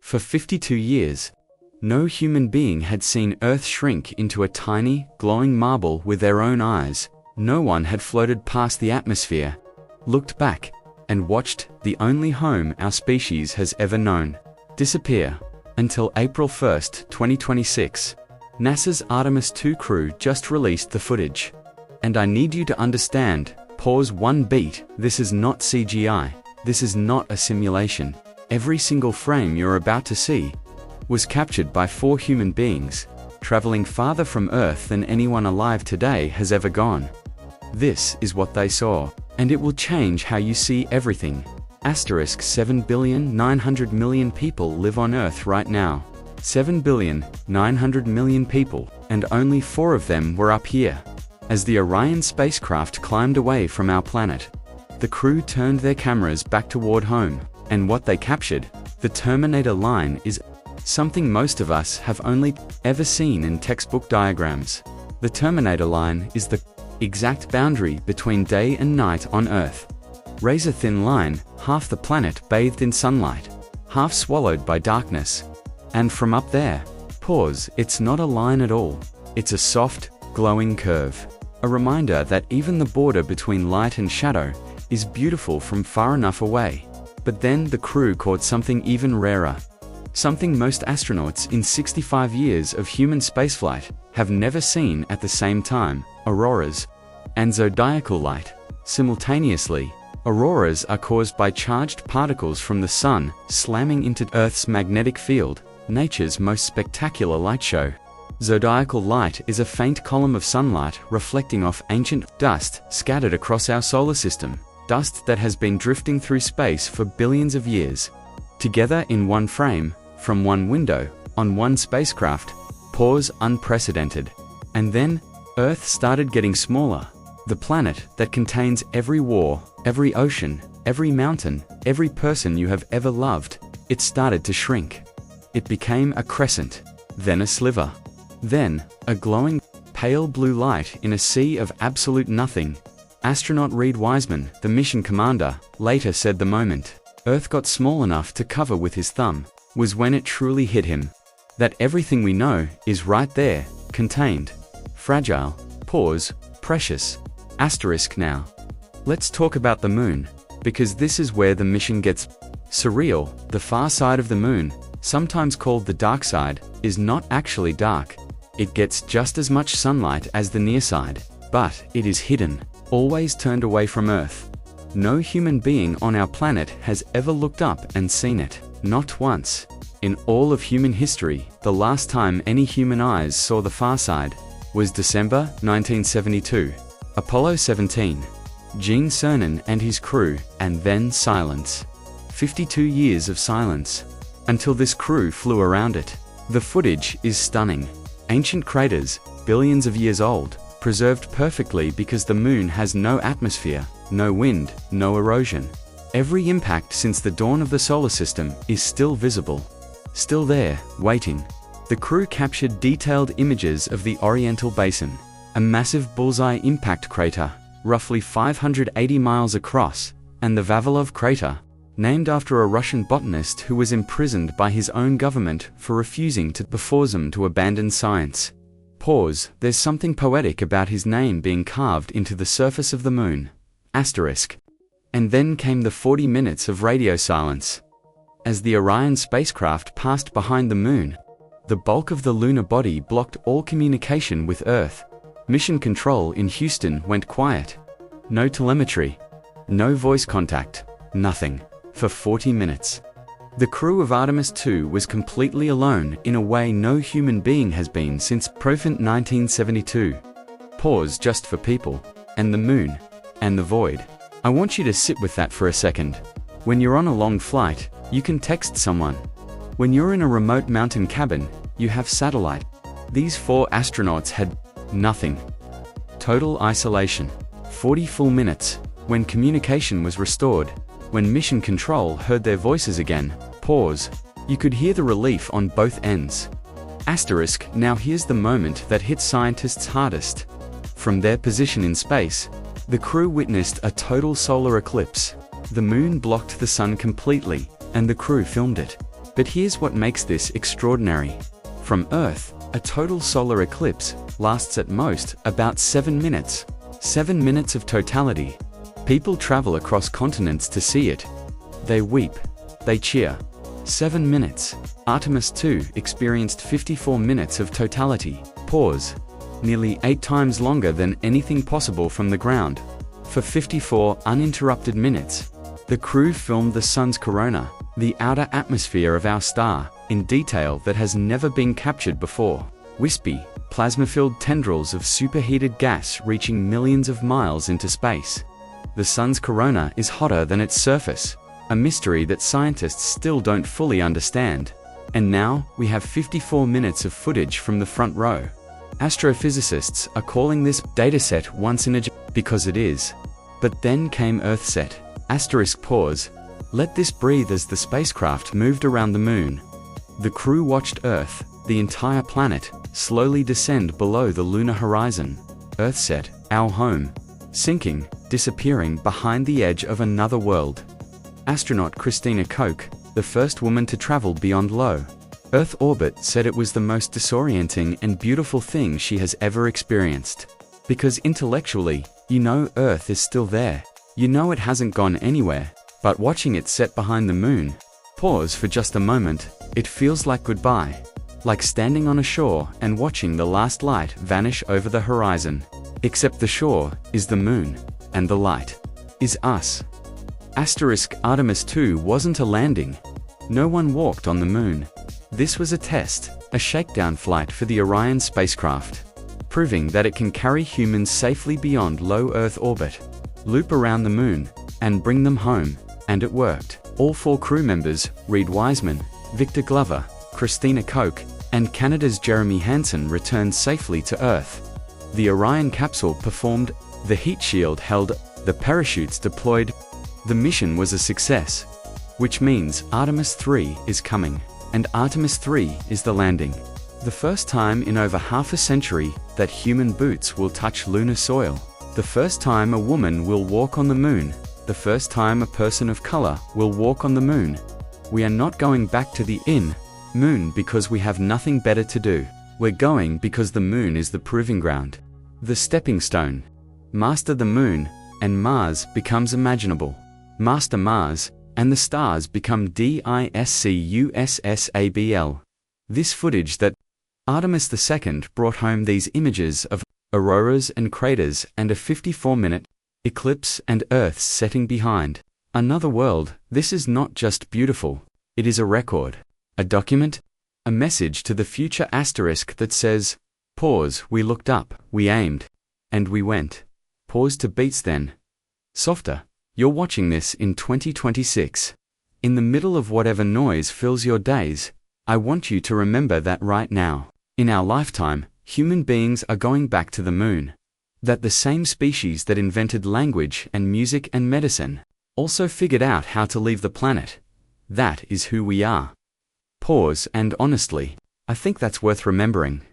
For 52 years, no human being had seen Earth shrink into a tiny, glowing marble with their own eyes. No one had floated past the atmosphere, looked back, and watched the only home our species has ever known disappear. Until April 1st, 2026, NASA's Artemis II crew just released the footage. And I need you to understand, pause one beat, this is not CGI, this is not a simulation. Every single frame you're about to see was captured by 4 human beings, traveling farther from Earth than anyone alive today has ever gone. This is what they saw, and it will change how you see everything. 7,900,000,000 people live on Earth right now. 7,900,000,000 people, and only 4 of them were up here. As the Orion spacecraft climbed away from our planet, the crew turned their cameras back toward home, and what they captured, the Terminator line, is something most of us have only ever seen in textbook diagrams. The Terminator line is the exact boundary between day and night on Earth. Razor-thin line, half the planet bathed in sunlight, half swallowed by darkness. And from up there, pause, it's not a line at all. It's a soft, glowing curve. A reminder that even the border between light and shadow is beautiful from far enough away. But then the crew caught something even rarer. Something most astronauts in 65 years of human spaceflight have never seen at the same time: auroras and zodiacal light. Simultaneously, auroras are caused by charged particles from the sun slamming into Earth's magnetic field, nature's most spectacular light show. Zodiacal light is a faint column of sunlight reflecting off ancient dust scattered across our solar system, dust that has been drifting through space for billions of years. Together in one frame, from one window, on one spacecraft, pause unprecedented. And then, Earth started getting smaller. The planet that contains every war, every ocean, every mountain, every person you have ever loved, it started to shrink. It became a crescent, then a sliver, then a glowing, pale blue light in a sea of absolute nothing. Astronaut Reid Wiseman, the mission commander, later said the moment Earth got small enough to cover with his thumb was when it truly hit him. That everything we know is right there, contained, fragile, pause, precious, asterisk. Now, let's talk about the moon, because this is where the mission gets surreal. The far side of the moon, sometimes called the dark side, is not actually dark. It gets just as much sunlight as the near side, but it is hidden, always turned away from Earth. No human being on our planet has ever looked up and seen it, not once. In all of human history, the last time any human eyes saw the far side was December 1972. Apollo 17. Gene Cernan and his crew, and then silence. 52 years of silence. Until this crew flew around it. The footage is stunning. Ancient craters, billions of years old, preserved perfectly because the moon has no atmosphere, no wind, no erosion. Every impact since the dawn of the solar system is still visible. Still there, waiting. The crew captured detailed images of the Oriental Basin, a massive bullseye impact crater, roughly 580 miles across, and the Vavilov crater, named after a Russian botanist who was imprisoned by his own government for refusing to force him to abandon science. Pause, there's something poetic about his name being carved into the surface of the moon. Asterisk. And then came the 40 minutes of radio silence. As the Orion spacecraft passed behind the moon, the bulk of the lunar body blocked all communication with Earth. Mission control in Houston went quiet. No telemetry. No voice contact. Nothing. For 40 minutes. The crew of Artemis II was completely alone in a way no human being has been since Profint 1972. Pause just for people, and the moon, and the void. I want you to sit with that for a second. When you're on a long flight, you can text someone. When you're in a remote mountain cabin, you have satellite. These 4 astronauts had nothing. Total isolation. 40 full minutes. When communication was restored, when mission control heard their voices again, pause, you could hear the relief on both ends. Asterisk. Now here's the moment that hit scientists hardest. From their position in space, the crew witnessed a total solar eclipse. The moon blocked the sun completely, and the crew filmed it. But here's what makes this extraordinary. From Earth, a total solar eclipse lasts at most about 7 minutes. 7 minutes of totality. People travel across continents to see it. They weep. They cheer. 7 minutes. Artemis II experienced 54 minutes of totality. Pause. Nearly 8 times longer than anything possible from the ground. For 54 uninterrupted minutes, the crew filmed the sun's corona, the outer atmosphere of our star, in detail that has never been captured before. Wispy, plasma-filled tendrils of superheated gas reaching millions of miles into space. The sun's corona is hotter than its surface, a mystery that scientists still don't fully understand. And now, we have 54 minutes of footage from the front row. Astrophysicists are calling this dataset once in a because it is. But then came Earthset. Pause. Let this breathe as the spacecraft moved around the moon. The crew watched Earth, the entire planet, slowly descend below the lunar horizon. Earthset, our home, sinking, disappearing behind the edge of another world. Astronaut Christina Koch, the first woman to travel beyond low Earth orbit, said it was the most disorienting and beautiful thing she has ever experienced. Because intellectually, you know Earth is still there. You know it hasn't gone anywhere. But watching it set behind the moon, pause for just a moment, it feels like goodbye. Like standing on a shore and watching the last light vanish over the horizon. Except the shore is the moon, and the light is us. Artemis II wasn't a landing. No one walked on the moon. This was a test, a shakedown flight for the Orion spacecraft, proving that it can carry humans safely beyond low Earth orbit, loop around the moon, and bring them home. And it worked. All 4 crew members, Reid Wiseman, Victor Glover, Christina Koch, and Canada's Jeremy Hansen, returned safely to Earth. The Orion capsule performed, the heat shield held, the parachutes deployed. The mission was a success. Which means Artemis III is coming. And Artemis III is the landing. The first time in over half a century that human boots will touch lunar soil. The first time a woman will walk on the moon. The first time a person of color will walk on the moon. We are not going back to the moon because we have nothing better to do. We're going because the moon is the proving ground. The stepping stone. Master the moon, and Mars becomes imaginable. Master Mars, and the stars become discussable. This footage that Artemis II brought home these images of auroras and craters and a 54-minute eclipse and Earth's setting behind another world. This is not just beautiful, it is a record, a document, a message to the future that says, pause, we looked up, we aimed, and we went. Pause to beats then. Softer. You're watching this in 2026. In the middle of whatever noise fills your days, I want you to remember that right now. In our lifetime, human beings are going back to the moon. That the same species that invented language and music and medicine also figured out how to leave the planet. That is who we are. Pause, and honestly, I think that's worth remembering.